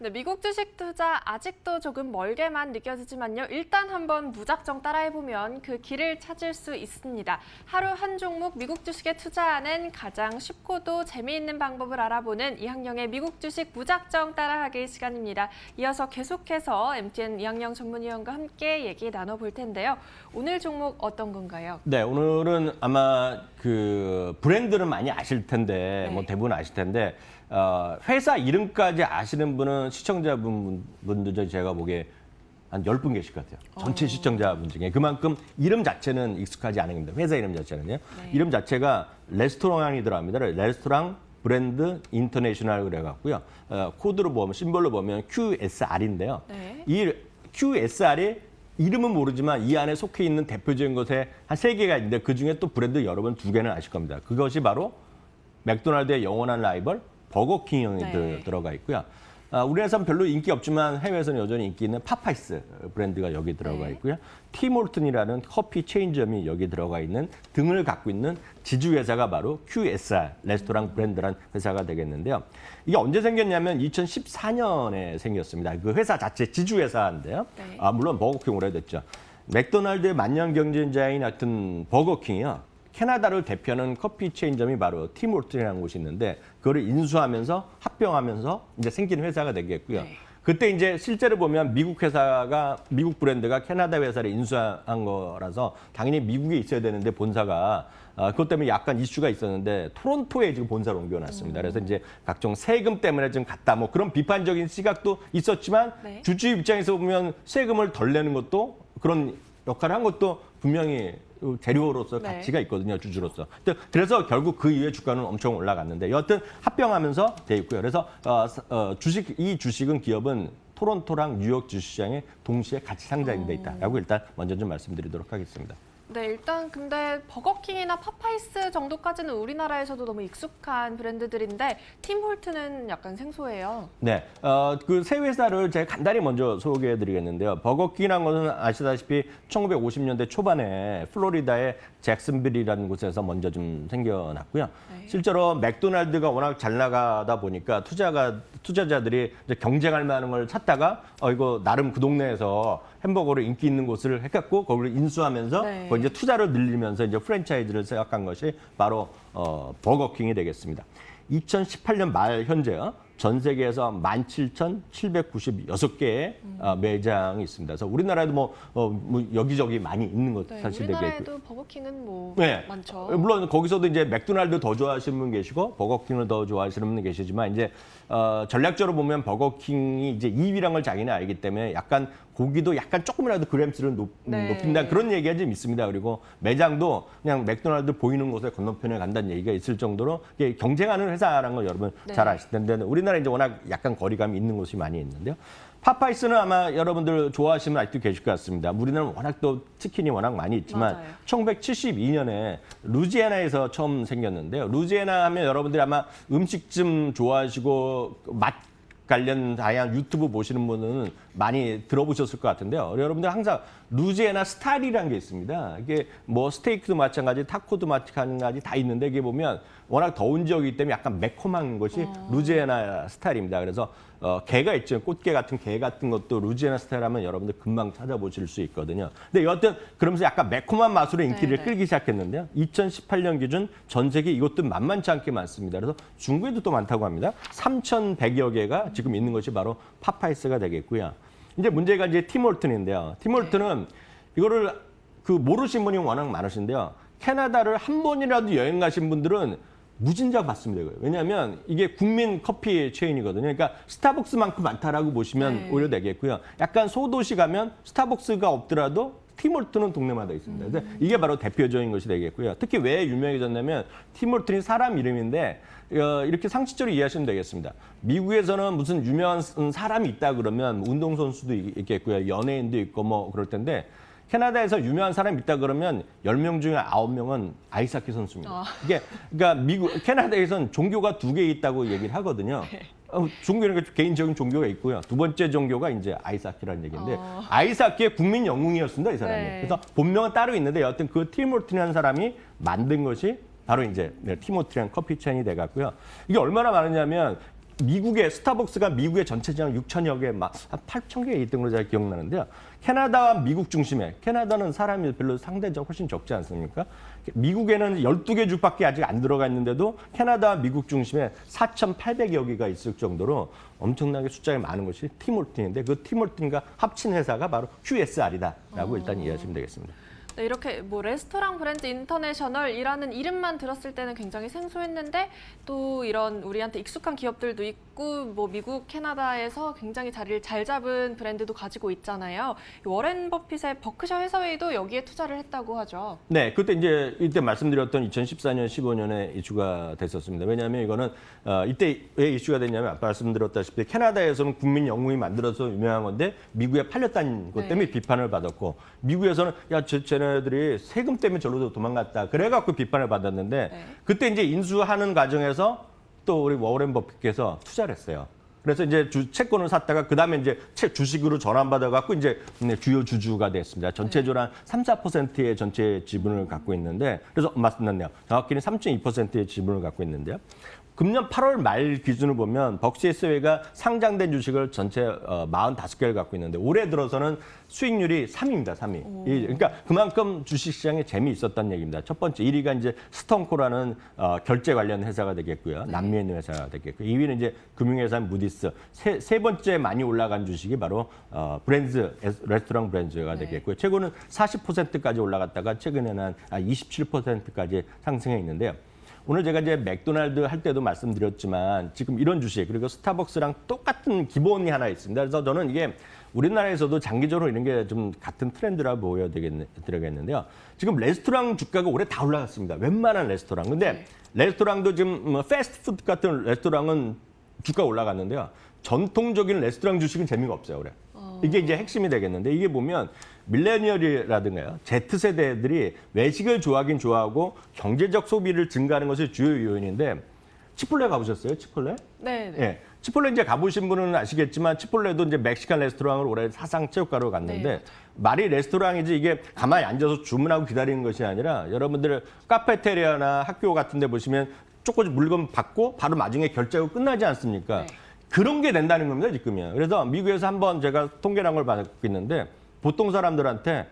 네, 미국 주식 투자 아직도 조금 멀게만 느껴지지만요. 일단 한번 무작정 따라해보면 그 길을 찾을 수 있습니다. 하루 한 종목 미국 주식에 투자하는 가장 쉽고도 재미있는 방법을 알아보는 이항영의 미국 주식 무작정 따라하기 시간입니다. 이어서 계속해서 MTN 이항영 전문위원과 함께 얘기 나눠볼 텐데요. 오늘 종목 어떤 건가요? 네, 오늘은 아마 그 브랜드는 많이 아실 텐데, 네. 뭐 대부분 아실 텐데, 회사 이름까지 아시는 분은 시청자분들 중에 제가 보기에 한 10분 계실 것 같아요. 전체 시청자분 중에. 그만큼 이름 자체는 익숙하지 않은 겁니다. 회사 이름 자체는요. 네. 이름 자체가 레스토랑이 들어갑니다. 레스토랑 브랜드 인터내셔널 그래갖고요. 코드로 보면, 심볼로 보면 QSR인데요. 네. 이 QSR이 이름은 모르지만 이 안에 속해 있는 대표적인 것에 한 3개가 있는데 그중에 또 브랜드 여러분 2개는 아실 겁니다. 그것이 바로 맥도날드의 영원한 라이벌 버거킹이 네. 들어가 있고요. 우리나라에서는 별로 인기 없지만 해외에서는 여전히 인기 있는 파파이스 브랜드가 여기 들어가 있고요. 티몰튼이라는 커피 체인점이 여기 들어가 있는 등을 갖고 있는 지주회사가 바로 QSR, 레스토랑 브랜드라는 회사가 되겠는데요. 이게 언제 생겼냐면 2014년에 생겼습니다. 그 회사 자체 지주회사인데요. 네. 물론 버거킹 오래됐죠. 맥도날드의 만년 경쟁자인 하여튼 버거킹이요. 캐나다를 대표하는 커피 체인점이 바로 팀홀튼이라는 곳이 있는데 그거를 인수하면서 합병하면서 이제 생긴 회사가 되겠고요. 네. 그때 이제 실제로 보면 미국 브랜드가 캐나다 회사를 인수한 거라서 당연히 미국에 있어야 되는데 본사가 그것 때문에 약간 이슈가 있었는데 토론토에 지금 본사를 옮겨놨습니다. 그래서 이제 각종 세금 때문에 좀 갔다 뭐 그런 비판적인 시각도 있었지만 네. 주주 입장에서 보면 세금을 덜 내는 것도 그런 역할을 한 것도 분명히 재료로서 네. 가치가 있거든요, 주주로서. 그래서 결국 그 이후에 주가는 엄청 올라갔는데 여하튼 합병하면서 돼 있고요. 그래서 이 주식은 기업은 토론토랑 뉴욕 주식시장에 동시에 같이 상장이 돼 있다라고 일단 먼저 좀 말씀드리도록 하겠습니다. 네, 일단 근데 버거킹이나 파파이스 정도까지는 우리나라에서도 너무 익숙한 브랜드들인데 팀홀튼은 약간 생소해요. 네, 그 세 회사를 제가 간단히 먼저 소개해드리겠는데요. 버거킹이라는 것은 아시다시피 1950년대 초반에 플로리다의 잭슨빌이라는 곳에서 먼저 좀 생겨났고요. 네. 실제로 맥도날드가 워낙 잘 나가다 보니까 투자자들이 이제 경쟁할 만한 걸 찾다가 이거 나름 그 동네에서 햄버거로 인기 있는 곳을 해갖고 거기를 인수하면서 네. 거기 이제 투자를 늘리면서 이제 프랜차이즈를 시작한 것이 바로 버거킹이 되겠습니다. 2018년 말 현재요. 전 세계에서 17,796개의 매장이 있습니다. 그래서 우리나라에도 뭐 여기저기 많이 있는 것 네, 사실 되겠고요. 우리나라에도 버거킹은 뭐 네. 많죠. 물론 거기서도 이제 맥도날드 더 좋아하시는 분 계시고 버거킹을 더 좋아하시는 분 계시지만 이제 전략적으로 보면 버거킹이 이제 2위란 걸 자기는 알기 때문에 약간 고기도 약간 조금이라도 그램수를 네. 높인다 그런 얘기가 좀 있습니다. 그리고 매장도 그냥 맥도날드 보이는 곳에 건너편에 간다는 얘기가 있을 정도로 이게 경쟁하는 회사라는 걸 여러분 네. 잘 아실 텐데 우리나라 이제 워낙 약간 거리감이 있는 곳이 많이 있는데요. 파파이스는 아마 여러분들 좋아하시면 아직도 계실 것 같습니다. 우리나라는 워낙 또 치킨이 워낙 많이 있지만 맞아요. 1972년에 루지애나에서 처음 생겼는데요. 루지애나 하면 여러분들이 아마 음식점 좋아하시고 맛 관련 다양한 유튜브 보시는 분은 많이 들어보셨을 것 같은데요. 여러분들 항상 루지애나 스타일이라는 게 있습니다. 이게 뭐 스테이크도 마찬가지, 타코도 마찬가지 다 있는데 이게 보면 워낙 더운 지역이기 때문에 약간 매콤한 것이 루지애나 스타일입니다. 그래서 게가 있죠. 꽃게 같은 게 같은 것도 루지애나 스타일 하면 여러분들 금방 찾아보실 수 있거든요. 근데 여하튼 그러면서 약간 매콤한 맛으로 인기를 네네. 끌기 시작했는데요. 2018년 기준 전 세계 이것도 만만치 않게 많습니다. 그래서 중국에도 또 많다고 합니다. 3,100여 개가 지금 있는 것이 바로 파파이스가 되겠고요. 이제 문제가 이제 팀홀튼인데요. 팀홀튼은 이거를 그 모르신 분이 워낙 많으신데요. 캐나다를 한 번이라도 여행 가신 분들은 무진장 받습니다. 이거예요. 왜냐하면 이게 국민 커피 체인이거든요. 그러니까 스타벅스만큼 많다라고 보시면 네. 오히려 되겠고요. 약간 소도시 가면 스타벅스가 없더라도 팀홀튼은 동네마다 있습니다. 그래서 이게 바로 대표적인 것이 되겠고요. 특히 왜 유명해졌냐면 팀홀튼이 사람 이름인데 이렇게 상식적으로 이해하시면 되겠습니다. 미국에서는 무슨 유명한 사람이 있다 그러면 운동선수도 있겠고요. 연예인도 있고 뭐 그럴 텐데 캐나다에서 유명한 사람이 있다 그러면 10명 중에 9명은 아이스하키 선수입니다. 이게 그러니까 캐나다에서는 종교가 2개 있다고 얘기를 하거든요. 종교는 개인적인 종교가 있고요. 두 번째 종교가 이제 아이스하키라는 얘기인데 아이스하키의 국민 영웅이었습니다, 이 사람이. 네. 그래서 본명은 따로 있는데 여하튼 그 팀홀튼이라는 사람이 만든 것이 바로 이제 팀홀튼이라는 커피 체인이 돼갖고요. 이게 얼마나 많으냐면 미국의 스타벅스가 미국의 전체 시장 6천여 개, 막 8천 개 있던 걸로 제가 기억나는데요. 캐나다와 미국 중심에, 캐나다는 사람이 별로 상대적 훨씬 적지 않습니까? 미국에는 12개 주밖에 아직 안 들어가 있는데도 캐나다와 미국 중심에 4,800여 개가 있을 정도로 엄청나게 숫자가 많은 것이 팀홀튼인데 그 팀홀튼과 합친 회사가 바로 QSR이다라고 일단 이해하시면 되겠습니다. 네, 이렇게 뭐 레스토랑 브랜드 인터내셔널이라는 이름만 들었을 때는 굉장히 생소했는데 또 이런 우리한테 익숙한 기업들도 있고 뭐 미국, 캐나다에서 굉장히 자리를 잘 잡은 브랜드도 가지고 있잖아요. 워렌 버핏의 버크셔 해서웨이도 여기에 투자를 했다고 하죠. 네, 그때 이때 말씀드렸던 2014년, 15년에 이슈가 됐었습니다. 왜냐하면 이거는 이때 왜 이슈가 됐냐면 아까 말씀드렸다시피 캐나다에서는 국민 영웅이 만들어서 유명한 건데 미국에 팔렸다는 것 때문에 비판을 받았고 미국에서는 야, 쟤네들이 세금 때문에 절로 도망갔다. 그래갖고 비판을 받았는데 그때 이제 인수하는 과정에서 또 우리 워렌 버핏께서 투자를 했어요. 그래서 이제 채권을 샀다가 그다음에 이제 주식으로 전환받아 갖고 이제 주요 주주가 됐습니다. 전체적으로 한 3, 4%의 전체 지분을 갖고 있는데 그래서 맞습니다. 정확히는 3.2%의 지분을 갖고 있는데요. 금년 8월 말 기준을 보면 벅시에스웨이가 상장된 주식을 전체 45개를 갖고 있는데 올해 들어서는 수익률이 3위입니다. 3위. 그러니까 그만큼 주식시장에 재미있었다는 얘기입니다. 첫 번째 1위가 이제 스톤코라는 결제 관련 회사가 되겠고요. 남미에 있는 회사가 되겠고 2위는 이제 금융회사인 무디스. 세 번째 많이 올라간 주식이 바로 브랜즈, 레스토랑 브랜즈가 되겠고요. 최고는 40%까지 올라갔다가 최근에는 한 27%까지 상승해 있는데요. 오늘 제가 이제 맥도날드 할 때도 말씀드렸지만 지금 이런 주식 그리고 스타벅스랑 똑같은 기본이 하나 있습니다. 그래서 저는 이게 우리나라에서도 장기적으로 이런 게 좀 같은 트렌드라 보여드리겠는데요. 지금 레스토랑 주가가 올해 다 올라갔습니다. 웬만한 레스토랑. 근데 레스토랑도 지금 패스트푸드 같은 레스토랑은 주가 올라갔는데요. 전통적인 레스토랑 주식은 재미가 없어요, 올해. 이게 이제 핵심이 되겠는데 이게 보면 밀레니얼이라든가요. Z세대들이 외식을 좋아하긴 좋아하고 경제적 소비를 증가하는 것이 주요 요인인데 치폴레 가보셨어요? 치폴레? 네. 예. 치폴레 이제 가보신 분은 아시겠지만 치폴레도 이제 멕시칸 레스토랑을 올해 사상 최고가로 갔는데 말이 레스토랑이지 이게 가만히 앉아서 주문하고 기다리는 것이 아니라 여러분들 카페테리아나 학교 같은 데 보시면 조금 물건 받고 바로 나중에 결제하고 끝나지 않습니까? 그런 게 된다는 겁니다, 지금이요. 그래서 미국에서 한번 제가 통계란 걸 받고 있는데 보통 사람들한테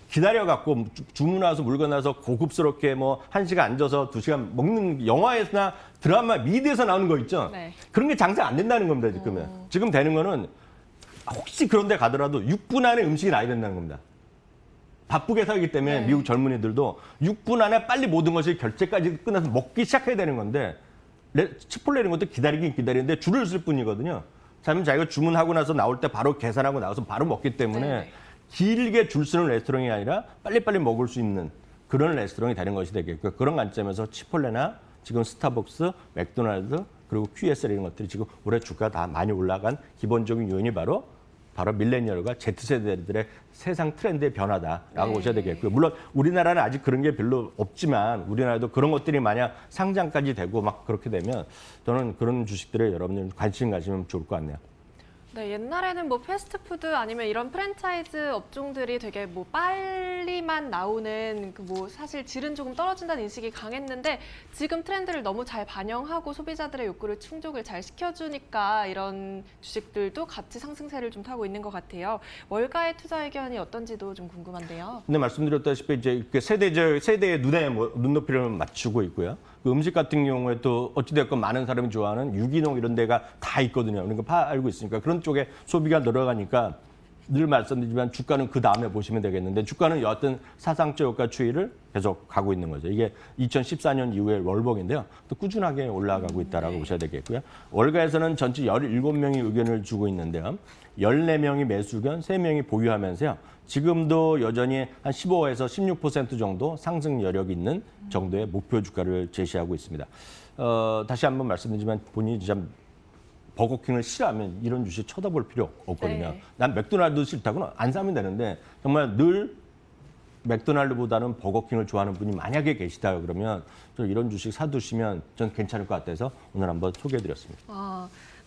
기다려갖고 주문 와서 물건 와서 고급스럽게 뭐 1시간 앉아서 2시간 먹는 영화에서나 드라마 미드에서 나오는 거 있죠? 그런 게 장사 안 된다는 겁니다, 지금은. 지금 되는 거는 혹시 그런 데 가더라도 6분 안에 음식이 나야 된다는 겁니다. 바쁘게 살기 때문에 미국 젊은이들도 6분 안에 빨리 모든 것이 결제까지 끝나서 먹기 시작해야 되는 건데 치폴레 이런 것도 기다리긴 기다리는데 줄을 쓸 뿐이거든요. 자면 자기가 주문하고 나서 나올 때 바로 계산하고 나와서 바로 먹기 때문에 길게 줄 서는 레스토랑이 아니라 빨리빨리 먹을 수 있는 그런 레스토랑이 되는 것이 되겠고요. 그런 관점에서 치폴레나 지금 스타벅스, 맥도날드 그리고 QSR 이런 것들이 지금 올해 주가 다 많이 올라간 기본적인 요인이 바로 밀레니얼과 Z세대들의 세상 트렌드의 변화다라고 보셔야 되겠고요. 물론 우리나라는 아직 그런 게 별로 없지만 우리나라도 그런 것들이 만약 상장까지 되고 막 그렇게 되면 저는 그런 주식들에 여러분들 관심 가지면 좋을 것 같네요. 네, 옛날에는 뭐 패스트푸드 아니면 이런 프랜차이즈 업종들이 되게 뭐 빨리만 나오는 그 뭐 사실 질은 조금 떨어진다는 인식이 강했는데 지금 트렌드를 너무 잘 반영하고 소비자들의 욕구를 충족을 잘 시켜주니까 이런 주식들도 같이 상승세를 좀 타고 있는 것 같아요. 월가의 투자 의견이 어떤지도 좀 궁금한데요. 근데 말씀드렸다시피 이제 세대의 눈높이를 맞추고 있고요. 그 음식 같은 경우에 또 어찌됐건 많은 사람이 좋아하는 유기농 이런 데가 다 있거든요. 그러니까 알고 있으니까 그런 쪽에 소비가 늘어가니까 늘 말씀드리지만 주가는 그 다음에 보시면 되겠는데 주가는 여하튼 사상저가 추이를 계속 가고 있는 거죠. 이게 2014년 이후의 월봉인데요. 또 꾸준하게 올라가고 있다라고 보셔야 되겠고요. 월가에서는 전체 17명이 의견을 주고 있는데요. 14명이 매수 의견, 3명이 보유하면서요. 지금도 여전히 한 15에서 16% 정도 상승 여력이 있는 정도의 목표 주가를 제시하고 있습니다. 다시 한번 말씀드리지만 본인이 진짜 버거킹을 싫어하면 이런 주식 쳐다볼 필요 없거든요. 난 맥도날드 싫다고는 안 사면 되는데 정말 늘 맥도날드보다는 버거킹을 좋아하는 분이 만약에 계시다 그러면 좀 이런 주식 사두시면 전 괜찮을 것 같아서 오늘 한번 소개해드렸습니다.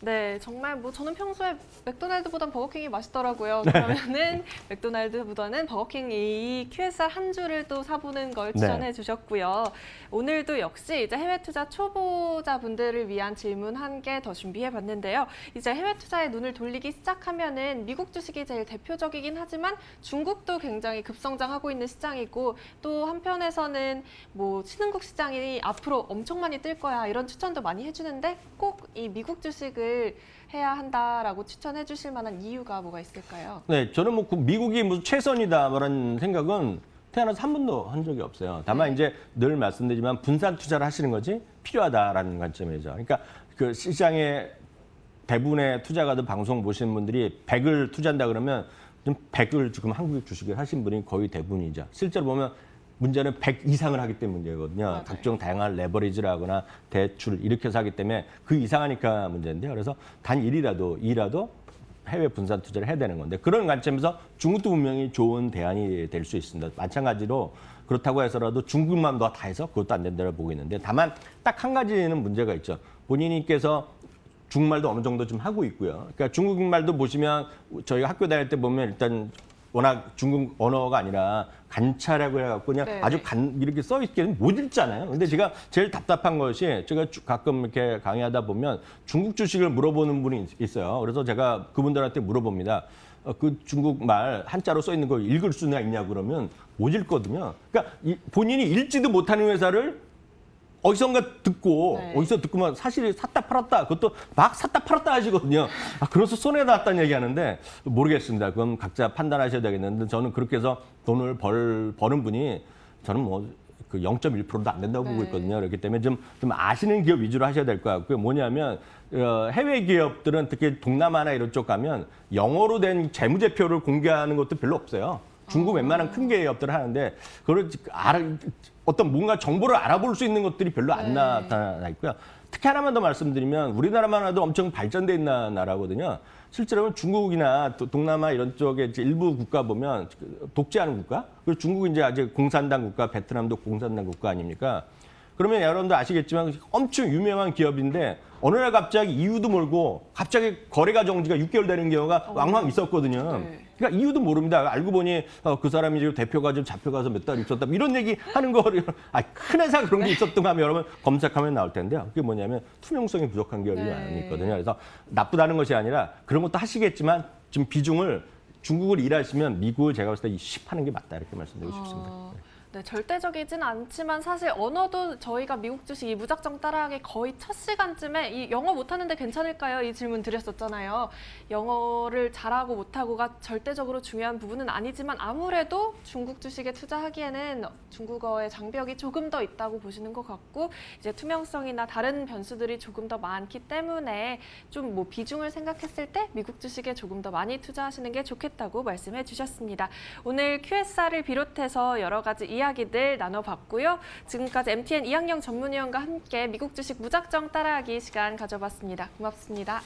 네, 정말 뭐 저는 평소에 맥도날드보단 버거킹이 맛있더라고요. 그러면은 맥도날드보다는 버거킹 이 QSR 한 주를 또 사보는 걸 추천해 주셨고요. 오늘도 역시 이제 해외 투자 초보자분들을 위한 질문 한 개 더 준비해 봤는데요. 이제 해외 투자에 눈을 돌리기 시작하면은 미국 주식이 제일 대표적이긴 하지만 중국도 굉장히 급성장하고 있는 시장이고 또 한편에서는 뭐 신흥국 시장이 앞으로 엄청 많이 뜰 거야 이런 추천도 많이 해주는데 꼭 이 미국 주식을 해야 한다라고 추천해 주실 만한 이유가 뭐가 있을까요? 네, 저는 뭐 미국이 무슨 최선이다 그런 생각은 태어나서 한 번도 한 적이 없어요. 다만 이제 늘 말씀드리지만 분산 투자를 하시는 것이 필요하다라는 관점이죠. 그러니까 그 시장에 대부분의 투자가들 방송 보시는 분들이 100을 투자한다 그러면 좀 100을 지금 한국 주식을 하신 분이 거의 대부분이죠. 실제로 보면 문제는 100 이상을 하기 때문에 문제거든요. 맞아요. 각종 다양한 레버리지를 하거나 대출 이렇게 해서 하기 때문에 그 이상하니까 문제인데요. 그래서 단 이라도 해외 분산 투자를 해야 되는 건데 그런 관점에서 중국도 분명히 좋은 대안이 될 수 있습니다. 마찬가지로 그렇다고 해서라도 중국만 다 해서 그것도 안 된다고 보고 있는데 다만 딱 한 가지는 문제가 있죠. 본인께서 중국말도 어느 정도 좀 하고 있고요. 그러니까 중국말도 보시면 저희가 학교 다닐 때 보면 일단 워낙 중국 언어가 아니라 간차라고 해갖고 그냥 네. 아주 이렇게 써 있기는 못 읽잖아요. 근데 제가 제일 답답한 것이 제가 가끔 이렇게 강의하다 보면 중국 주식을 물어보는 분이 있어요. 그래서 제가 그분들한테 물어봅니다. 그 중국말 한자로 써 있는 거 읽을 수나 있냐고 그러면 못 읽거든요. 그러니까 본인이 읽지도 못하는 회사를 어디선가 듣고 어디서 듣고만 사실 샀다 팔았다 그것도 막 샀다 팔았다 하시거든요. 그래서 손에 닿았다는 얘기하는데 모르겠습니다. 그건 각자 판단하셔야 되겠는데 저는 그렇게 해서 돈을 버는 분이 저는 뭐 그 0.1%도 안 된다고 보고 있거든요. 그렇기 때문에 좀 아시는 기업 위주로 하셔야 될 것 같고요. 뭐냐면 해외 기업들은 특히 동남아나 이런 쪽 가면 영어로 된 재무제표를 공개하는 것도 별로 없어요. 중국 웬만한 큰 기업들은 하는데 그걸 어떤 뭔가 정보를 알아볼 수 있는 것들이 별로 안 나타나 있고요. 특히 하나만 더 말씀드리면 우리나라만 해도 엄청 발전돼 있는 나라거든요. 실제로 중국이나 동남아 이런 쪽에 이제 일부 국가 보면 독재하는 국가, 그리고 중국은 이제 아직 공산당 국가, 베트남도 공산당 국가 아닙니까? 그러면 여러분도 아시겠지만 엄청 유명한 기업인데 어느 날 갑자기 이유도 모르고 갑자기 거래가 정지가 6개월 되는 경우가 왕왕 있었거든요. 그러니까 이유도 모릅니다. 알고 보니 그 사람이 지금 대표가 좀 잡혀가서 몇 달 있었다. 이런 얘기 하는 거를 큰 회사 그런 게 있었던 거 하면 여러분 검색하면 나올 텐데요. 그게 뭐냐면 투명성이 부족한 기업이 많이 있거든요. 그래서 나쁘다는 것이 아니라 그런 것도 하시겠지만 좀 비중을 중국을 일하시면 미국을 제가 봤을 때 10하는 게 맞다 이렇게 말씀드리고 싶습니다. 네, 절대적이진 않지만 사실 언어도 저희가 미국 주식 이 무작정 따라하기 거의 첫 시간쯤에 이 영어 못하는데 괜찮을까요? 이 질문 드렸었잖아요. 영어를 잘하고 못하고가 절대적으로 중요한 부분은 아니지만 아무래도 중국 주식에 투자하기에는 중국어의 장벽이 조금 더 있다고 보시는 것 같고 이제 투명성이나 다른 변수들이 조금 더 많기 때문에 좀 뭐 비중을 생각했을 때 미국 주식에 조금 더 많이 투자하시는 게 좋겠다고 말씀해 주셨습니다. 오늘 QSR을 비롯해서 여러 가지 이야기들 나눠봤고요. 지금까지 MTN 이학영 전문위원과 함께 미국 주식 무작정 따라하기 시간 가져봤습니다. 고맙습니다.